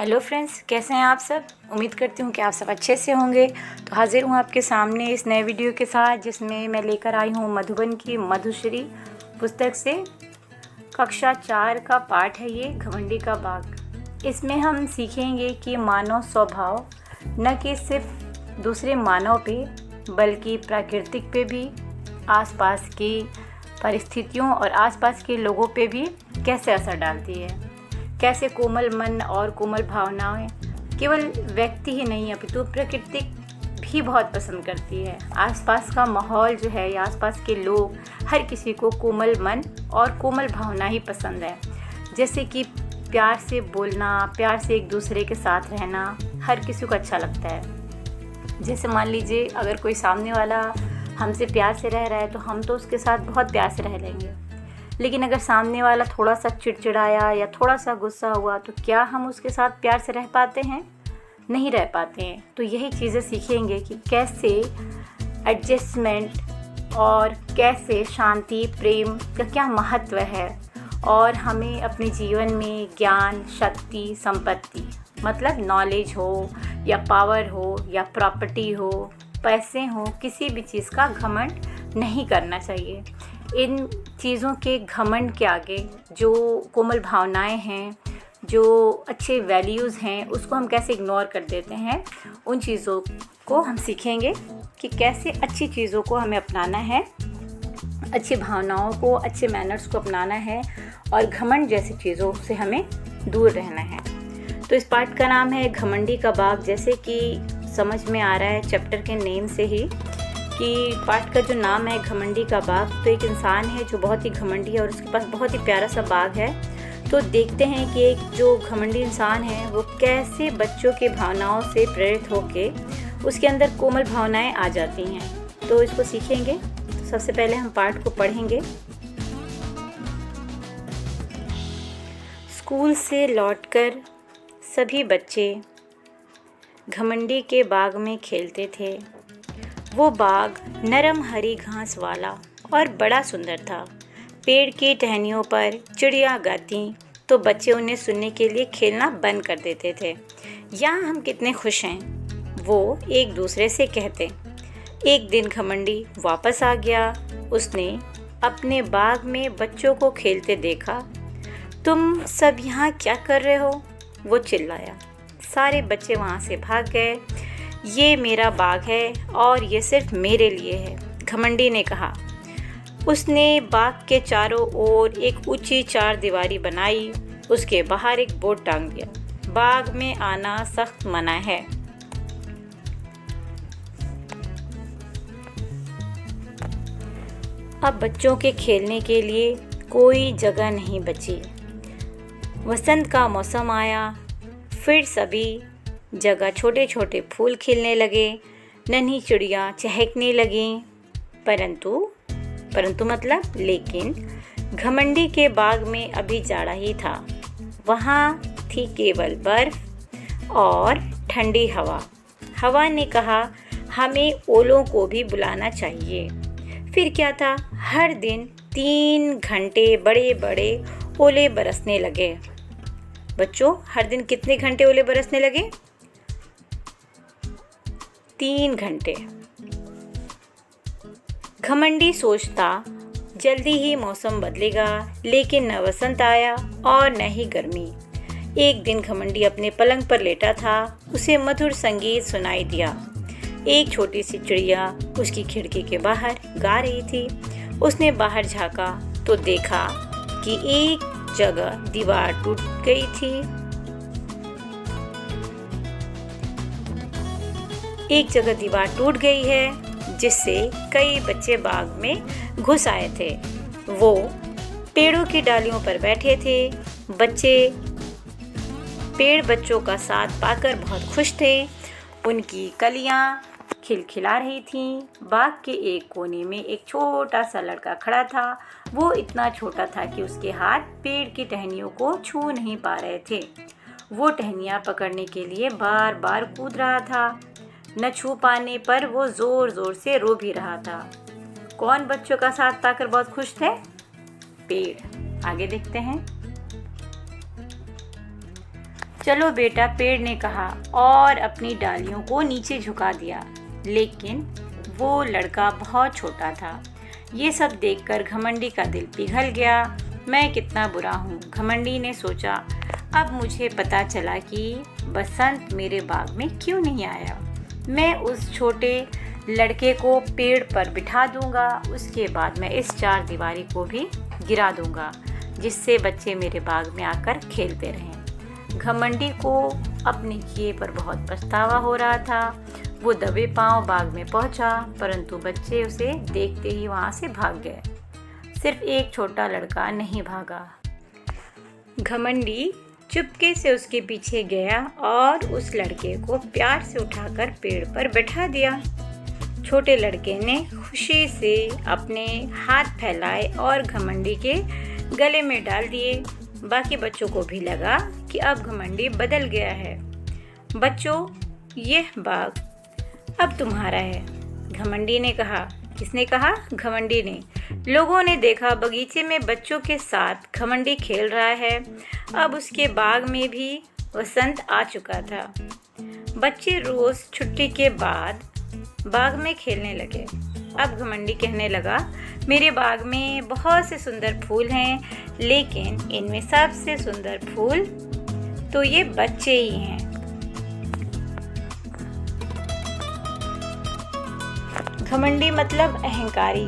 Hello friends, कैसे हैं आप सब। उम्मीद करती हूँ कि आप सब अच्छे से होंगे। तो हाजिर हूँ आपके सामने इस नए वीडियो के साथ, जिसमें मैं लेकर आई हूँ मधुबन की मधुश्री पुस्तक से कक्षा 4 का पाठ है ये घमंडी का बाग। इसमें हम सीखेंगे कि मानव स्वभाव न कि सिर्फ दूसरे मानव पे बल्कि प्राकृतिक पे भी, आसपास की परिस्थितियों और आसपास के लोगों पे भी कैसे असर डालती है। कैसे कोमल मन और कोमल भावनाएं केवल व्यक्ति ही नहीं अपितु प्रकृति भी बहुत पसंद करती है। आसपास का माहौल जो है या आसपास के लोग, हर किसी को कोमल मन और कोमल भावना ही पसंद है। जैसे कि प्यार से बोलना, प्यार से एक दूसरे के साथ रहना हर किसी को अच्छा लगता है। जैसे मान लीजिए अगर कोई सामने वाला हमसे प्यार से रह रहा है तो हम तो उसके साथ बहुत प्यार से रह लेंगे, लेकिन अगर सामने वाला थोड़ा सा चिड़चिड़ाया या थोड़ा सा गुस्सा हुआ तो क्या हम उसके साथ प्यार से रह पाते हैं? नहीं रह पाते हैं। तो यही चीज़ें सीखेंगे कि कैसे एडजस्टमेंट और कैसे शांति, प्रेम का क्या महत्व है, और हमें अपने जीवन में ज्ञान, शक्ति, संपत्ति मतलब नॉलेज हो या पावर हो या प्रॉपर्टी हो, पैसे हो, किसी भी चीज़ का घमंड नहीं करना चाहिए। इन चीज़ों के घमंड के आगे जो कोमल भावनाएं हैं, जो अच्छे वैल्यूज़ हैं, उसको हम कैसे इग्नोर कर देते हैं। उन चीज़ों को हम सीखेंगे कि कैसे अच्छी चीज़ों को हमें अपनाना है, अच्छी भावनाओं को, अच्छे मैनर्स को अपनाना है और घमंड जैसी चीज़ों से हमें दूर रहना है। तो इस पाठ का नाम है घमंडी का बाग। जैसे कि समझ में आ रहा है चैप्टर के नेम से ही कि पाठ का जो नाम है घमंडी का बाग, तो एक इंसान है जो बहुत ही घमंडी है और उसके पास बहुत ही प्यारा सा बाग है। तो देखते हैं कि एक जो घमंडी इंसान है वो कैसे बच्चों की भावनाओं से प्रेरित होके उसके अंदर कोमल भावनाएं आ जाती हैं। तो इसको सीखेंगे। तो सबसे पहले हम पाठ को पढ़ेंगे। स्कूल से लौटकर सभी बच्चे घमंडी के बाग में खेलते थे। वो बाग नरम हरी घास वाला और बड़ा सुंदर था। पेड़ की टहनियों पर चिड़िया गाती तो बच्चे उन्हें सुनने के लिए खेलना बंद कर देते थे। यहाँ हम कितने खुश हैं, वो एक दूसरे से कहते। एक दिन घमंडी वापस आ गया। उसने अपने बाग में बच्चों को खेलते देखा। तुम सब यहाँ क्या कर रहे हो? वो चिल्लाया। सारे बच्चे वहाँ से भाग गए। ये मेरा बाग है और ये सिर्फ मेरे लिए है, घमंडी ने कहा। उसने बाग के चारों ओर एक ऊंची चारदीवारी बनाई। उसके बाहर एक बोर्ड टांग दिया, बाग में आना सख्त मना है। अब बच्चों के खेलने के लिए कोई जगह नहीं बची। वसंत का मौसम आया। फिर सभी जगह छोटे छोटे फूल खिलने लगे, नन्ही चिड़िया चहकने लगीं। परंतु मतलब लेकिन घमंडी के बाग में अभी जाड़ा ही था। वहाँ थी केवल बर्फ और ठंडी हवा। हवा ने कहा, हमें ओलों को भी बुलाना चाहिए। फिर क्या था, हर दिन 3 घंटे बड़े बड़े ओले बरसने लगे। बच्चों, हर दिन कितने घंटे ओले बरसने लगे? 3 घंटे। घमंडी सोचता जल्दी ही मौसम बदलेगा, लेकिन न वसंत आया और न ही गर्मी। एक दिन घमंडी अपने पलंग पर लेटा था। उसे मधुर संगीत सुनाई दिया। एक छोटी सी चिड़िया उसकी खिड़की के बाहर गा रही थी। उसने बाहर झांका तो देखा कि एक जगह दीवार टूट गई थी। एक जगह दीवार टूट गई है, जिससे कई बच्चे बाग में घुस आए थे। वो पेड़ों की डालियों पर बैठे थे। पेड़ बच्चों का साथ पाकर बहुत खुश थे। उनकी कलियां खिलखिला रही थीं। बाग के एक कोने में एक छोटा सा लड़का खड़ा था। वो इतना छोटा था कि उसके हाथ पेड़ की टहनियों को छू नहीं पा रहे थे। वो टहनियाँ पकड़ने के लिए बार बार कूद रहा था। न छू पाने पर वो ज़ोर ज़ोर से रो भी रहा था। कौन बच्चों का साथ पाकर बहुत खुश थे? पेड़। आगे देखते हैं। चलो बेटा, पेड़ ने कहा और अपनी डालियों को नीचे झुका दिया। लेकिन वो लड़का बहुत छोटा था। ये सब देखकर घमंडी का दिल पिघल गया। मैं कितना बुरा हूँ, घमंडी ने सोचा। अब मुझे पता चला कि बसंत मेरे बाग में क्यों नहीं आया। मैं उस छोटे लड़के को पेड़ पर बिठा दूंगा। उसके बाद मैं इस चार दीवारी को भी गिरा दूंगा, जिससे बच्चे मेरे बाग में आकर खेलते रहें। घमंडी को अपने किए पर बहुत पछतावा हो रहा था। वो दबे पांव बाग में पहुंचा, परंतु बच्चे उसे देखते ही वहां से भाग गए। सिर्फ एक छोटा लड़का नहीं भागा। घमंडी चुपके से उसके पीछे गया और उस लड़के को प्यार से उठाकर पेड़ पर बैठा दिया। छोटे लड़के ने खुशी से अपने हाथ फैलाए और घमंडी के गले में डाल दिए। बाकी बच्चों को भी लगा कि अब घमंडी बदल गया है। बच्चों, यह बाग अब तुम्हारा है, घमंडी ने कहा। किसने कहा? घमंडी ने। लोगों ने देखा बगीचे में बच्चों के साथ घमंडी खेल रहा है। अब उसके बाग में भी वसंत आ चुका था। बच्चे रोज छुट्टी के बाद बाग में खेलने लगे। अब घमंडी कहने लगा, मेरे बाग में बहुत से सुंदर फूल हैं, लेकिन इनमें सबसे सुंदर फूल तो ये बच्चे ही हैं। घमंडी मतलब अहंकारी,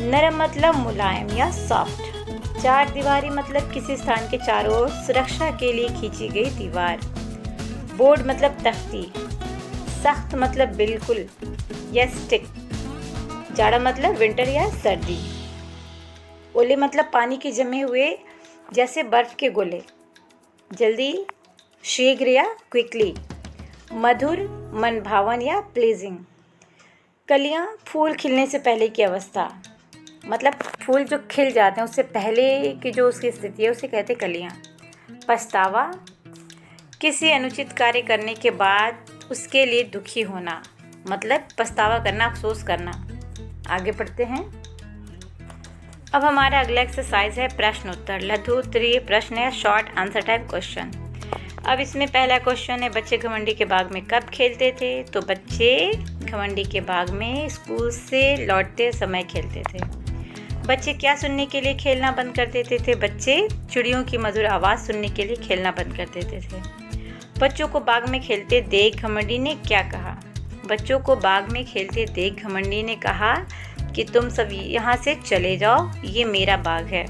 नरम मतलब मुलायम या सॉफ्ट, चार दीवारी मतलब किसी स्थान के चारों ओर सुरक्षा के लिए खींची गई दीवार, बोर्ड मतलब तख्ती, सख्त मतलब बिल्कुल या स्टिक, जाड़ा मतलब विंटर या सर्दी, ओले मतलब पानी के जमे हुए जैसे बर्फ के गोले, जल्दी शीघ्र या क्विकली, मधुर मनभावन या प्लीजिंग, कलियां फूल खिलने से पहले की अवस्था, मतलब फूल जो खिल जाते हैं उससे पहले की जो उसकी स्थिति है उसे कहते कलियां। पछतावा, किसी अनुचित कार्य करने के बाद उसके लिए दुखी होना, मतलब पछतावा करना, अफसोस करना। आगे पढ़ते हैं। अब हमारा अगला एक्सरसाइज है प्रश्न उत्तर, लघु उत्तरीय प्रश्न या शॉर्ट आंसर टाइप क्वेश्चन। अब इसमें पहला क्वेश्चन है, बच्चे घमंडी के बाग में कब खेलते थे? तो बच्चे घमंडी के बाग में स्कूल से लौटते समय खेलते थे। बच्चे क्या सुनने के लिए खेलना बंद कर देते थे? बच्चे चिड़ियों की मधुर आवाज़ सुनने के लिए खेलना बंद कर देते थे। बच्चों को बाग में खेलते देख घमंडी ने क्या कहा? बच्चों को बाग में खेलते देख घमंडी ने कहा कि तुम सब यहाँ से चले जाओ, ये मेरा बाग है।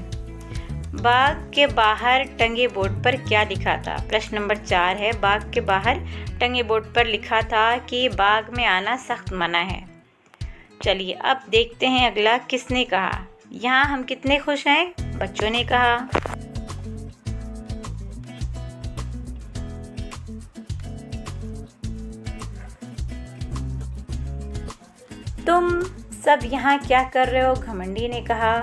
बाग के बाहर टंगे बोर्ड पर क्या लिखा था? प्रश्न नंबर 4 है, बाग के बाहर टंगे बोर्ड पर लिखा था कि बाग में आना सख्त मना है। चलिए अब देखते हैं अगला किसने कहा। यहाँ हम कितने खुश हैं? बच्चों ने कहा। तुम सब यहाँ क्या कर रहे हो? घमंडी ने कहा।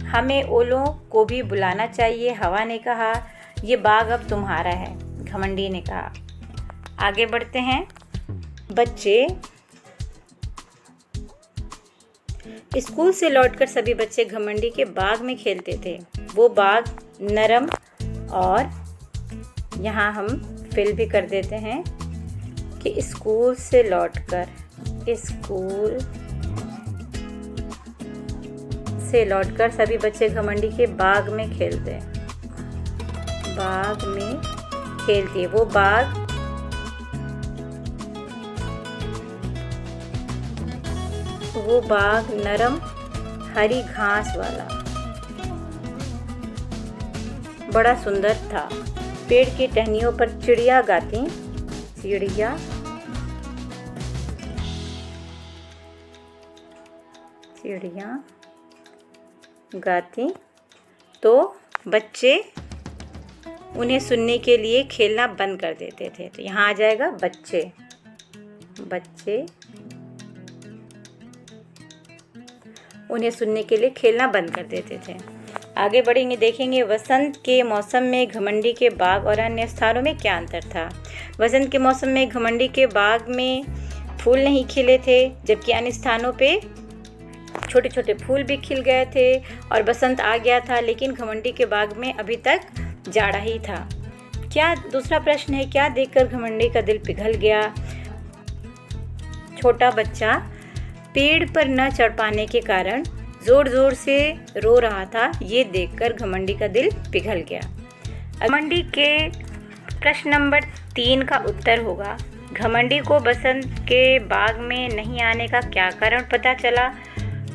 हमें ओलों को भी बुलाना चाहिए, हवा ने कहा। ये बाग अब तुम्हारा है, घमंडी ने कहा। आगे बढ़ते हैं। बच्चे स्कूल से लौटकर सभी बच्चे घमंडी के बाग में खेलते थे। वो बाग नरम और यहाँ हम फिल भी कर देते हैं कि स्कूल से लौटकर सभी बच्चे घमंडी के बाग में खेलते। वो बाग नरम हरी घास वाला बड़ा सुंदर था। पेड़ की टहनियों पर चिड़िया गाती तो बच्चे उन्हें सुनने के लिए खेलना बंद कर देते थे। तो यहाँ आ जाएगा बच्चे उन्हें सुनने के लिए खेलना बंद कर देते थे। आगे बढ़ेंगे, देखेंगे वसंत के मौसम में घमंडी के बाग और अन्य स्थानों में क्या अंतर था। वसंत के मौसम में घमंडी के बाग में फूल नहीं खिले थे, जबकि अन्य स्थानों पे छोटे छोटे फूल भी खिल गए थे और बसंत आ गया था, लेकिन घमंडी के बाग में अभी तक जाड़ा ही था। क्या, दूसरा प्रश्न है, क्या देखकर घमंडी का दिल पिघल गया? छोटा बच्चा पेड़ पर न चढ़ पाने के कारण जोर जोर से रो रहा था। ये देखकर घमंडी का दिल पिघल गया। घमंडी के प्रश्न नंबर 3 का उत्तर होगा, घमंडी को बसंत के बाग में नहीं आने का क्या कारण पता चला?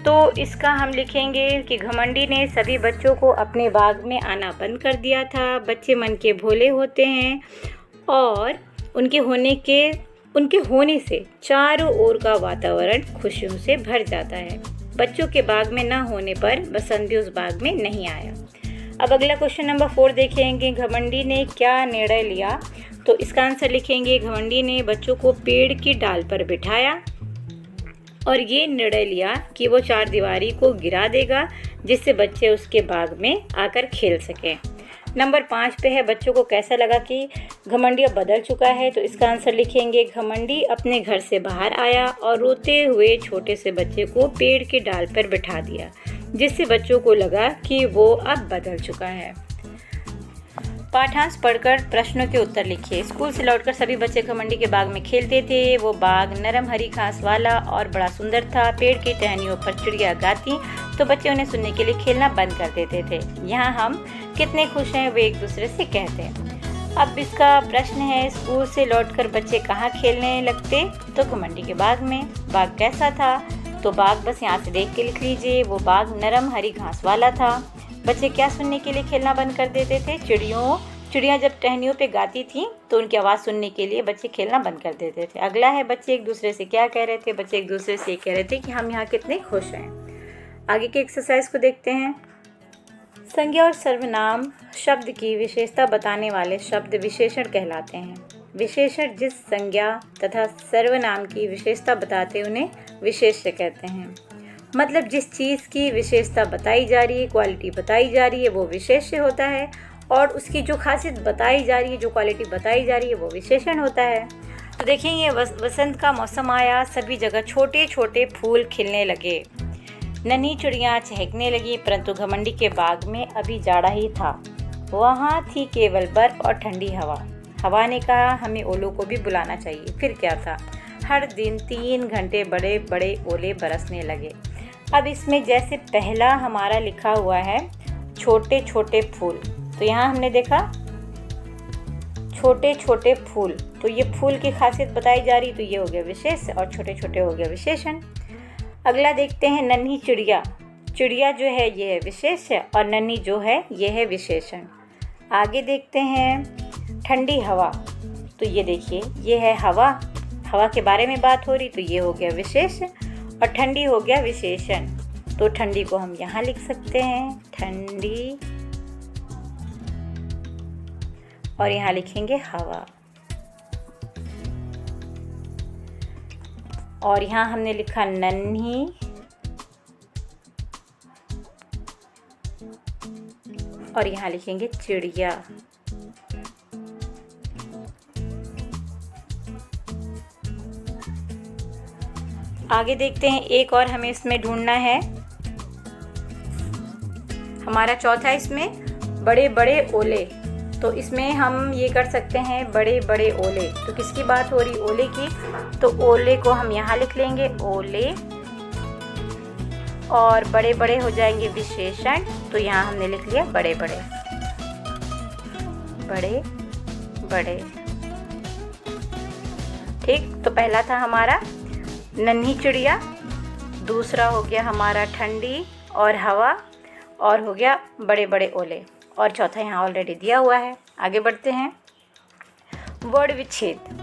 तो इसका हम लिखेंगे कि घमंडी ने सभी बच्चों को अपने बाग में आना बंद कर दिया था। बच्चे मन के भोले होते हैं और उनके होने से चारों ओर का वातावरण खुशियों से भर जाता है। बच्चों के बाग में न होने पर बसंत भी उस बाग में नहीं आया। अब अगला क्वेश्चन नंबर 4 देखेंगे, घमंडी ने क्या निर्णय लिया? तो इसका आंसर लिखेंगे, घमंडी ने बच्चों को पेड़ की डाल पर बिठाया और ये निर्णय लिया कि वो चारदीवारी को गिरा देगा जिससे बच्चे उसके बाग में आकर खेल सकें। नंबर 5 पे है, बच्चों को कैसा लगा कि घमंडी अब बदल चुका है? तो इसका आंसर लिखेंगे, घमंडी अपने घर से बाहर आया और रोते हुए छोटे से बच्चे को पेड़ की डाल पर बिठा दिया जिससे बच्चों को लगा कि वो अब बदल चुका है। पाठांश पढ़कर प्रश्नों के उत्तर लिखिए। स्कूल से लौटकर सभी बच्चे घमंडी के बाग में खेलते थे। वो बाग नरम हरी घास वाला और बड़ा सुंदर था। पेड़ की टहनियों पर चिड़िया गाती तो बच्चे उन्हें सुनने के लिए खेलना बंद कर देते थे। यहाँ हम कितने खुश हैं वे एक दूसरे से कहते हैं। अब इसका प्रश्न है, स्कूल से लौटकर बच्चे कहाँ खेलने लगते? तो घमंडी के बाग में। बाग कैसा था? तो बाग बस यहाँ से देख के लिख लीजिए। वो बाग नरम हरी घास वाला था। बच्चे क्या सुनने के लिए खेलना बंद कर देते थे? चिड़ियाँ जब टहनियों पे गाती थी तो उनकी आवाज़ सुनने के लिए बच्चे खेलना बंद कर देते थे। अगला है, बच्चे एक दूसरे से क्या कह रहे थे? बच्चे एक दूसरे से कह रहे थे कि हम यहाँ कितने खुश हैं। आगे के एक्सरसाइज को देखते हैं। संज्ञा और सर्वनाम शब्द की विशेषता बताने वाले शब्द विशेषण कहलाते हैं। विशेषण जिस संज्ञा तथा सर्वनाम की विशेषता बताते उन्हें विशेष्य कहते हैं। मतलब जिस चीज़ की विशेषता बताई जा रही है, क्वालिटी बताई जा रही है, वो विशेष्य होता है और उसकी जो खासियत बताई जा रही है, जो क्वालिटी बताई जा रही है, वो विशेषण होता है। तो देखेंगे, वसंत का मौसम आया, सभी जगह छोटे छोटे फूल खिलने लगे, नन्ही चिड़ियाँ चहकने लगी, परंतु घमंडी के बाग में अभी जाड़ा ही था। वहाँ थी केवल बर्फ और ठंडी हवा। हवा ने कहा, हमें ओलों को भी बुलाना चाहिए। फिर क्या था? हर दिन 3 घंटे बड़े बड़े ओले बरसने लगे। अब इसमें जैसे पहला हमारा लिखा हुआ है छोटे छोटे फूल, तो यहाँ हमने देखा छोटे छोटे फूल, तो ये फूल की खासियत बताई जा रही, तो ये हो गया विशेष और छोटे छोटे हो गया विशेषण। अगला देखते हैं, नन्ही चिड़िया। चिड़िया जो है ये है विशेष है और नन्ही जो है ये है विशेषण। आगे देखते हैं, ठंडी हवा। तो ये देखिए, ये है हवा, हवा के बारे में बात हो रही, तो ये हो गया विशेष और ठंडी हो गया विशेषण। तो ठंडी को हम यहाँ लिख सकते हैं, ठंडी, और यहाँ लिखेंगे हवा। और यहाँ हमने लिखा नन्ही, और यहाँ लिखेंगे चिड़िया। आगे देखते हैं, एक और हमें इसमें ढूंढना है। हमारा चौथा इसमें बड़े बड़े ओले, तो इसमें हम ये कर सकते हैं बड़े बड़े ओले। तो किसकी बात हो रही? ओले की। तो ओले को हम यहाँ लिख लेंगे, ओले, और बड़े बड़े हो जाएंगे विशेषण, तो यहाँ हमने लिख लिया बड़े बड़े, बड़े बड़े। ठीक, तो पहला था हमारा नन्ही चिड़िया, दूसरा हो गया हमारा ठंडी और हवा, और हो गया बड़े बड़े ओले, और चौथा यहाँ ऑलरेडी दिया हुआ है। आगे बढ़ते हैं, वर्ण विच्छेद।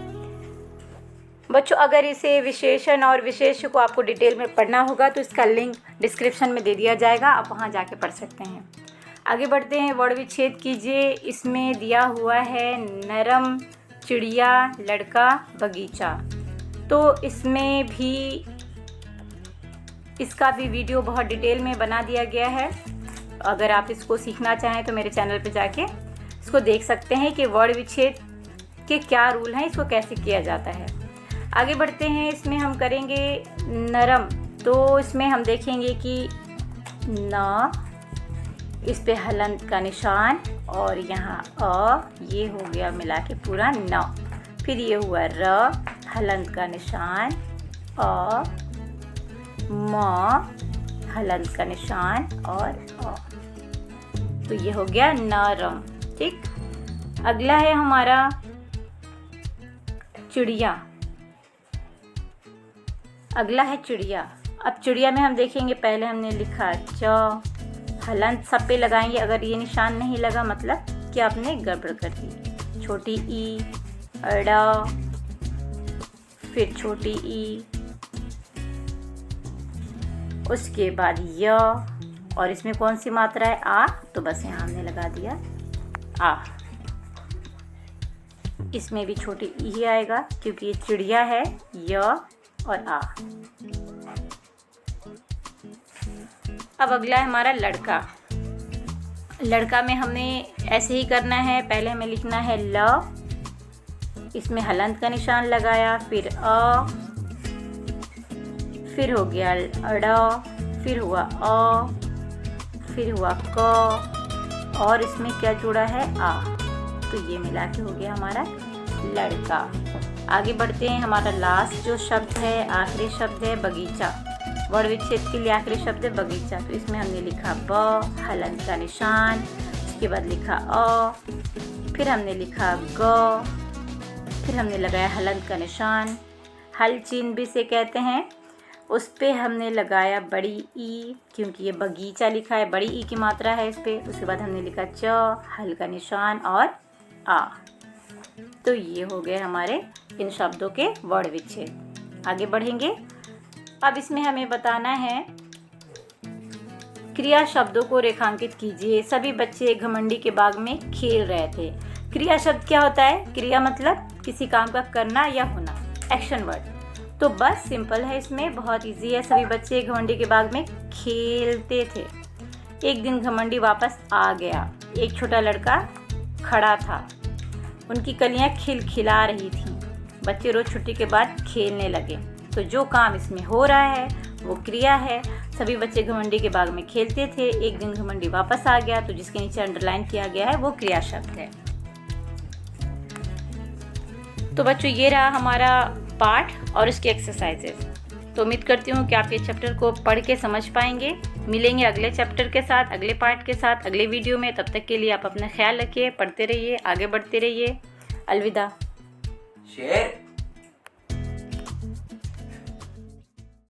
बच्चों, अगर इसे विशेषण और विशेष्य को आपको डिटेल में पढ़ना होगा तो इसका लिंक डिस्क्रिप्शन में दे दिया जाएगा, आप वहाँ जाके पढ़ सकते हैं। आगे बढ़ते हैं, वर्ण विच्छेद कीजिए। इसमें दिया हुआ है नरम चिड़िया लड़का बगीचा, तो इसमें भी इसका भी वीडियो बहुत डिटेल में बना दिया गया है। अगर आप इसको सीखना चाहें तो मेरे चैनल पे जाके इसको देख सकते हैं कि वर्ण विच्छेद के क्या रूल हैं, इसको कैसे किया जाता है। आगे बढ़ते हैं, इसमें हम करेंगे नरम, तो इसमें हम देखेंगे कि न इस पे हलंत का निशान और यहाँ अ, ये हो गया मिला के पूरा न। फिर ये हुआ र, हलंत का निशान, अ, म, हलंत का निशान और अ। तो ये हो गया नरम। ठीक, अगला है हमारा चिड़िया। अगला है चिड़िया। अब चिड़िया में हम देखेंगे, पहले हमने लिखा च, हलंत सब पे लगाएंगे। अगर ये निशान नहीं लगा मतलब कि आपने गड़बड़ कर दी। छोटी ई, अड़ा, फिर छोटी ई, उसके बाद य, और इसमें कौन सी मात्रा है? आ, तो बस यहाँ हमने लगा दिया आ। इसमें भी छोटी ई ही आएगा क्योंकि ये चिड़िया है, य और आ। अब अगला है हमारा लड़का। लड़का में हमने ऐसे ही करना है, पहले हमें लिखना है ल, इसमें हलंत का निशान लगाया, फिर अ, फिर हो गया अड़ा, फिर हुआ अ, फिर हुआ क, और इसमें क्या जुड़ा है? आ। तो ये मिला के हो गया हमारा लड़का। आगे बढ़ते हैं। हमारा लास्ट जो शब्द है, आखिरी शब्द है बगीचा। वर्ण विच्छेद के लिए आखिरी शब्द है बगीचा। तो इसमें हमने लिखा ब, हलंत का निशान, उसके बाद लिखा अ, फिर हमने लिखा ग, फिर हमने लगाया हलंत का निशान, हल चिन्ह भी से कहते हैं, उस पे हमने लगाया बड़ी ई क्योंकि ये बगीचा लिखा है, बड़ी ई की मात्रा है इस पे। उसके बाद हमने लिखा च, हल का निशान और आ। तो ये हो गए हमारे इन शब्दों के वर्ण विच्छेद। आगे बढ़ेंगे। अब इसमें हमें बताना है क्रिया शब्दों को रेखांकित कीजिए। सभी बच्चे घमंडी के बाग में खेल रहे थे। क्रिया शब्द क्या होता है? क्रिया मतलब किसी काम का करना या होना, एक्शन वर्ड। तो बस सिंपल है, इसमें बहुत इजी है। सभी बच्चे घमंडी के बाग में खेलते थे। एक दिन घमंडी वापस आ गया। एक छोटा लड़का खड़ा था, उनकी कलियां खिलखिला रही थीं। बच्चे रोज छुट्टी के बाद खेलने लगे। तो जो काम इसमें हो रहा है वो क्रिया है। सभी बच्चे घमंडी के बाग में खेलते थे। एक दिन घमंडी वापस आ गया, तो जिसके नीचे अंडरलाइन किया गया है वो क्रिया शब्द है। तो बच्चों ये रहा हमारा पाठ और इसके एक्सरसाइजेस। तो उम्मीद करती हूँ कि आप ये चैप्टर को पढ़ के समझ पाएंगे। मिलेंगे अगले चैप्टर के साथ, अगले पार्ट के साथ, अगले वीडियो में। तब तक के लिए आप अपना ख्याल रखिए, पढ़ते रहिए, आगे बढ़ते रहिए। अलविदा। शेर